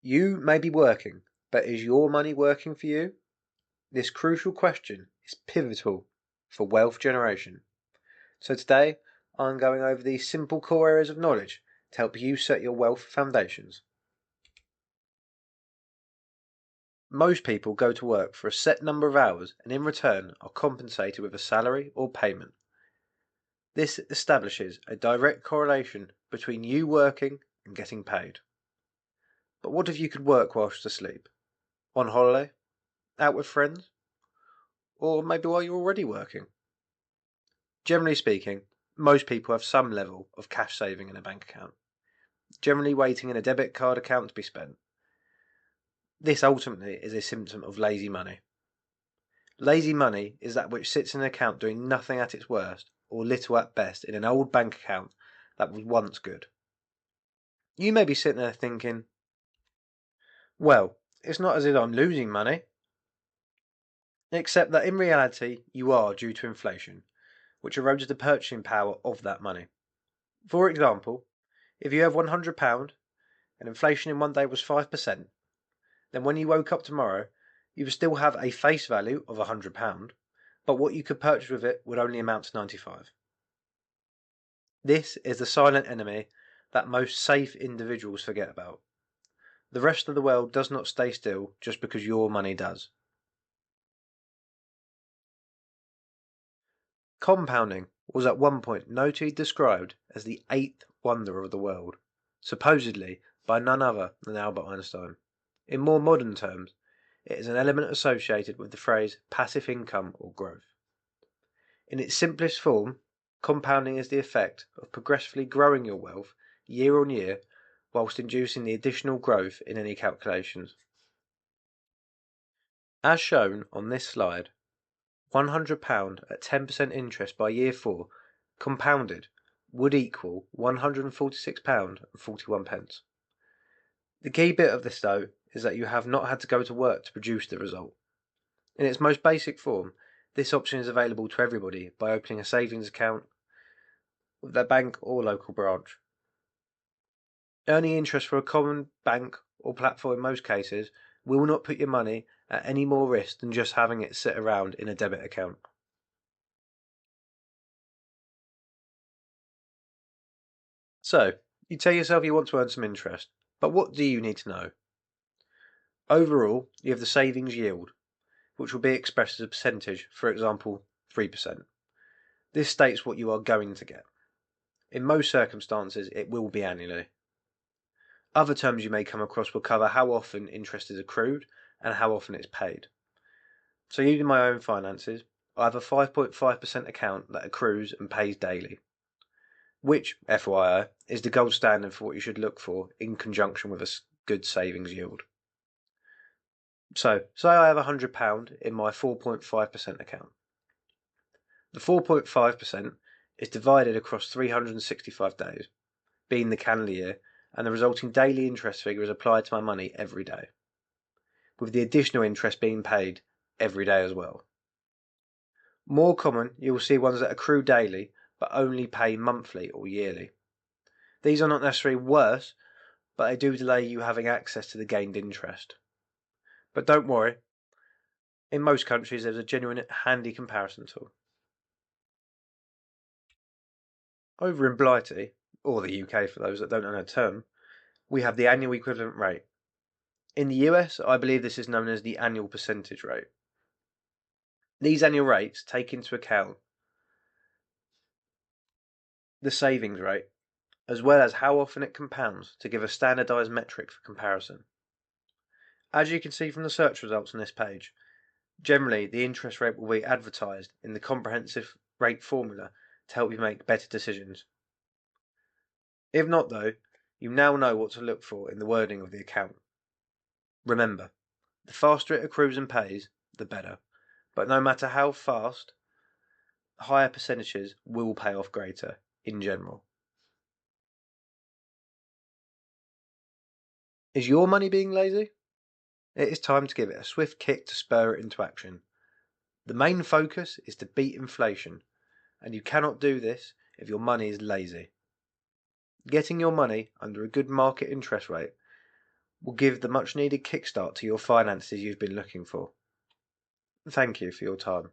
You may be working, but is your money working for you? This crucial question is pivotal for wealth generation. So today, I'm going over these simple core areas of knowledge to help you set your wealth foundations. Most people go to work for a set number of hours and in return are compensated with a salary or payment. This establishes a direct correlation between you working and getting paid. But what if you could work whilst asleep? On holiday? Out with friends? Or maybe while you're already working? Generally speaking, most people have some level of cash saving in a bank account, generally waiting in a debit card account to be spent. This ultimately is a symptom of lazy money. Lazy money is that which sits in an account doing nothing at its worst, or little at best, in an old bank account that was once good. You may be sitting there thinking, well, it's not as if I'm losing money. Except that in reality, you are due to inflation, which erodes the purchasing power of that money. For example, if you have £100 and inflation in one day was 5%, then when you woke up tomorrow, you would still have a face value of £100, but what you could purchase with it would only amount to 95. This is the silent enemy that most safe individuals forget about. The rest of the world does not stay still just because your money does. Compounding was at one point notably described as the eighth wonder of the world, supposedly by none other than Albert Einstein. In more modern terms, it is an element associated with the phrase passive income or growth. In its simplest form, compounding is the effect of progressively growing your wealth year on year whilst inducing the additional growth in any calculations. As shown on this slide, £100 at 10% interest by year 4 compounded would equal £146.41. The key bit of this though is that you have not had to go to work to produce the result. In its most basic form, this option is available to everybody by opening a savings account with their bank or local branch. Earning interest for a common bank or platform in most cases will not put your money at any more risk than just having it sit around in a debit account. So, you tell yourself you want to earn some interest, but what do you need to know? Overall, you have the savings yield, which will be expressed as a percentage, for example, 3%. This states what you are going to get. In most circumstances, it will be annually. Other terms you may come across will cover how often interest is accrued and how often it's paid. So using my own finances, I have a 5.5% account that accrues and pays daily, which, FYI, is the gold standard for what you should look for in conjunction with a good savings yield. So, say I have £100 in my 4.5% account. The 4.5% is divided across 365 days, being the calendar year, and the resulting daily interest figure is applied to my money every day, with the additional interest being paid every day as well. More common, you will see ones that accrue daily but only pay monthly or yearly. These are not necessarily worse, but they do delay you having access to the gained interest. But don't worry, in most countries there's a genuine handy comparison tool. Over in Blighty, or the UK for those that don't know the term, we have the annual equivalent rate. In the US, I believe this is known as the annual percentage rate. These annual rates take into account the savings rate, as well as how often it compounds to give a standardised metric for comparison. As you can see from the search results on this page, generally the interest rate will be advertised in the comprehensive rate formula to help you make better decisions. If not though, you now know what to look for in the wording of the account. Remember, the faster it accrues and pays, the better, but no matter how fast, higher percentages will pay off greater in general. Is your money being lazy? It is time to give it a swift kick to spur it into action. The main focus is to beat inflation, and you cannot do this if your money is lazy. Getting your money under a good market interest rate will give the much needed kickstart to your finances you've been looking for. Thank you for your time.